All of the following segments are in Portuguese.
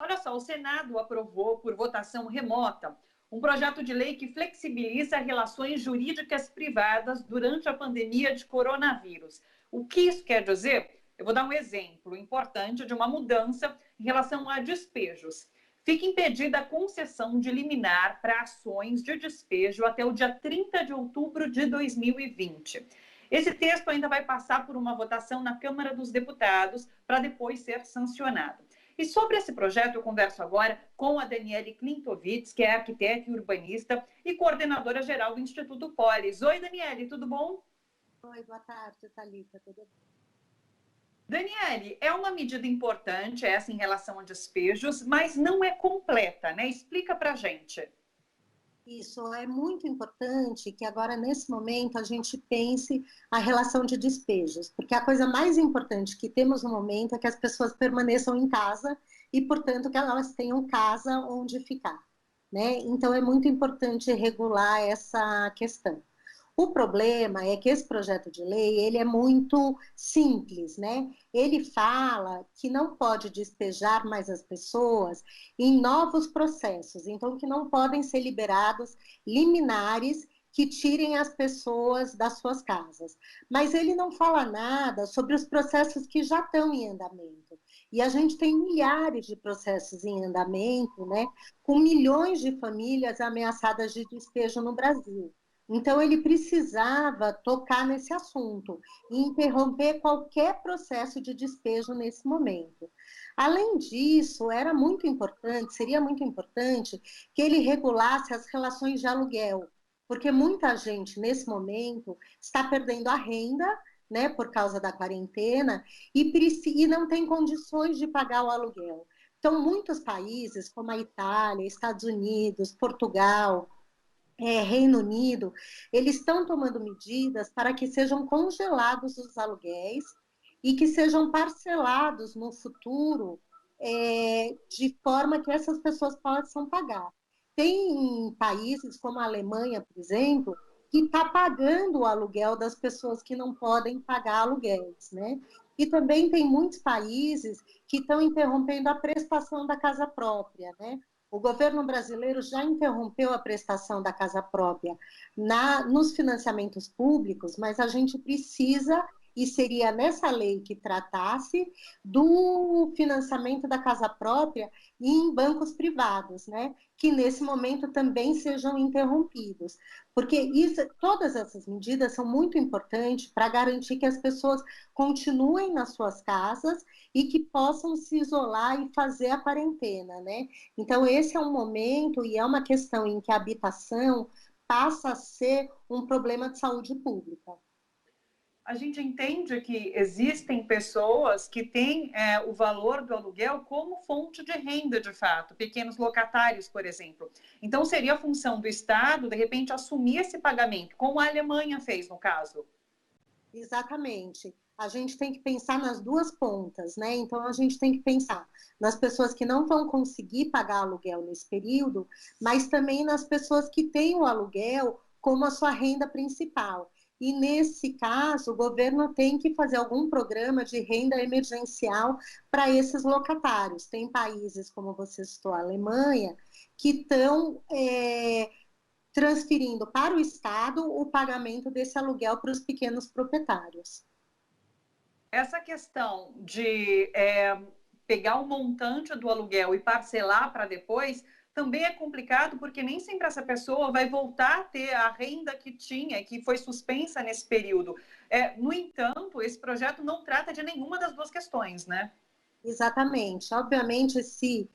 Olha só, o Senado aprovou por votação remota um projeto de lei que flexibiliza relações jurídicas privadas durante a pandemia de coronavírus. O que isso quer dizer? Eu vou dar um exemplo importante de uma mudança em relação a despejos. Fica impedida a concessão de liminar para ações de despejo até o dia 30 de outubro de 2020. Esse texto ainda vai passar por uma votação na Câmara dos Deputados para depois ser sancionado. E sobre esse projeto, eu converso agora com a Daniele Klintovitz, que é arquiteta e urbanista e coordenadora geral do Instituto Polis. Oi, Daniele, tudo bom? Oi, boa tarde, Thalita, tudo bem? Daniele, é uma medida importante essa em relação a despejos, mas não é completa, né? Explica pra gente. Isso é muito importante que agora, nesse momento, a gente pense a relação de despejos, porque a coisa mais importante que temos no momento é que as pessoas permaneçam em casa e, portanto, que elas tenham casa onde ficar, né? Então, é muito importante regular essa questão. O problema é que esse projeto de lei, ele é muito simples, né? Ele fala que não pode despejar mais as pessoas em novos processos, então que não podem ser liberados liminares que tirem as pessoas das suas casas. Mas ele não fala nada sobre os processos que já estão em andamento. E a gente tem milhares de processos em andamento, né? Com milhões de famílias ameaçadas de despejo no Brasil. Então, ele precisava tocar nesse assunto e interromper qualquer processo de despejo nesse momento. Além disso, era muito importante, seria muito importante que ele regulasse as relações de aluguel, porque muita gente, nesse momento, está perdendo a renda, né, por causa da quarentena, e não tem condições de pagar o aluguel. Então, muitos países, como a Itália, Estados Unidos, Portugal, Reino Unido, eles estão tomando medidas para que sejam congelados os aluguéis e que sejam parcelados no futuro, de forma que essas pessoas possam pagar. Tem países como a Alemanha, por exemplo, que está pagando o aluguel das pessoas que não podem pagar aluguéis, né? E também tem muitos países que estão interrompendo a prestação da casa própria, né? O governo brasileiro já interrompeu a prestação da casa própria nos financiamentos públicos, mas a gente precisa, e seria nessa lei que tratasse, do financiamento da casa própria em bancos privados, né? Que nesse momento também sejam interrompidos. Porque todas essas medidas são muito importantes para garantir que as pessoas continuem nas suas casas e que possam se isolar e fazer a quarentena, né? Então, esse é um momento e é uma questão em que a habitação passa a ser um problema de saúde pública. A gente entende que existem pessoas que têm o valor do aluguel como fonte de renda, de fato, pequenos locatários, por exemplo. Então, seria a função do Estado, de repente, assumir esse pagamento, como a Alemanha fez no caso. Exatamente. A gente tem que pensar nas duas pontas, né? Então, a gente tem que pensar nas pessoas que não vão conseguir pagar aluguel nesse período, mas também nas pessoas que têm o aluguel como a sua renda principal. E, nesse caso, o governo tem que fazer algum programa de renda emergencial para esses locatários. Tem países, como você citou, a Alemanha, que estão transferindo para o Estado o pagamento desse aluguel para os pequenos proprietários. Essa questão de pegar o montante do aluguel e parcelar para depois também é complicado, porque nem sempre essa pessoa vai voltar a ter a renda que tinha, que foi suspensa nesse período. No entanto, esse projeto não trata de nenhuma das duas questões, né? Exatamente. Obviamente, se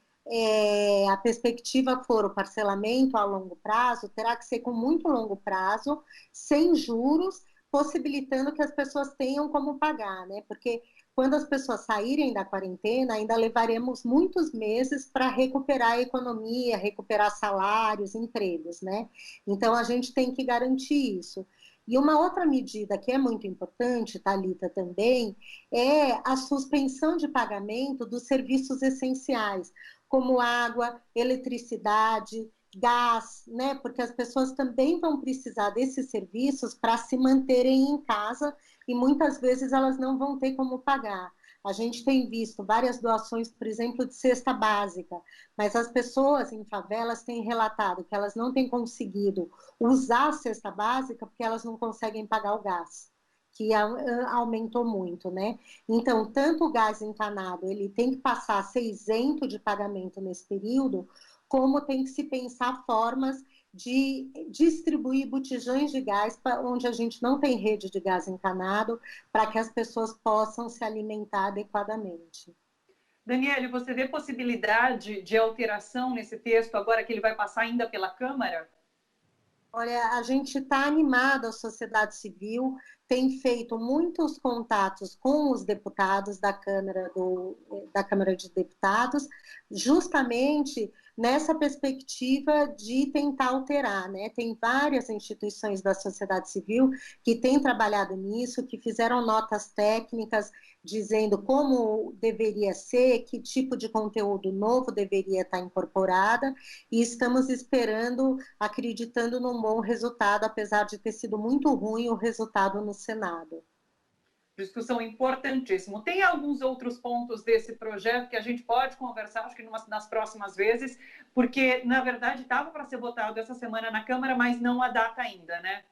a perspectiva for o parcelamento a longo prazo, terá que ser com muito longo prazo, sem juros, possibilitando que as pessoas tenham como pagar, né? Porque quando as pessoas saírem da quarentena, ainda levaremos muitos meses para recuperar a economia, recuperar salários, empregos, né? Então, a gente tem que garantir isso. E uma outra medida que é muito importante, Thalita, também, é a suspensão de pagamento dos serviços essenciais, como água, eletricidade, gás, né? Porque as pessoas também vão precisar desses serviços para se manterem em casa e muitas vezes elas não vão ter como pagar. A gente tem visto várias doações, por exemplo, de cesta básica, mas as pessoas em favelas têm relatado que elas não têm conseguido usar a cesta básica porque elas não conseguem pagar o gás, que aumentou muito, né? Então, tanto o gás encanado, ele tem que passar a ser isento de pagamento nesse período, como tem que se pensar formas de distribuir botijões de gás para onde a gente não tem rede de gás encanado, para que as pessoas possam se alimentar adequadamente. Daniele, você vê possibilidade de alteração nesse texto agora que ele vai passar ainda pela Câmara? Olha, a gente está animado, a sociedade civil tem feito muitos contatos com os deputados da Câmara de Deputados, justamente nessa perspectiva de tentar alterar, né? Tem várias instituições da sociedade civil que têm trabalhado nisso, que fizeram notas técnicas dizendo como deveria ser, que tipo de conteúdo novo deveria estar incorporada, e estamos esperando, acreditando num bom resultado, apesar de ter sido muito ruim o resultado no Senado. Discussão importantíssima. Tem alguns outros pontos desse projeto que a gente pode conversar, acho que nas próximas vezes, porque, na verdade, estava para ser votado essa semana na Câmara, mas não há data ainda, né?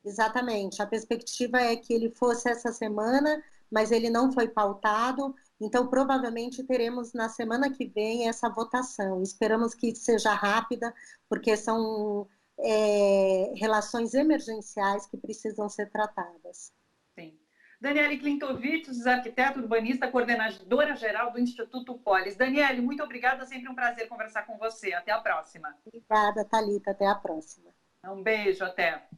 Exatamente. A perspectiva é que ele fosse essa semana, mas ele não foi pautado, então provavelmente teremos na semana que vem essa votação. Esperamos que seja rápida, porque são relações emergenciais que precisam ser tratadas. Sim. Daniele Klintovitz, arquiteta urbanista, coordenadora geral do Instituto Polis. Daniele, muito obrigada, sempre um prazer conversar com você. Até a próxima. Obrigada, Thalita. Até a próxima. Um beijo, até.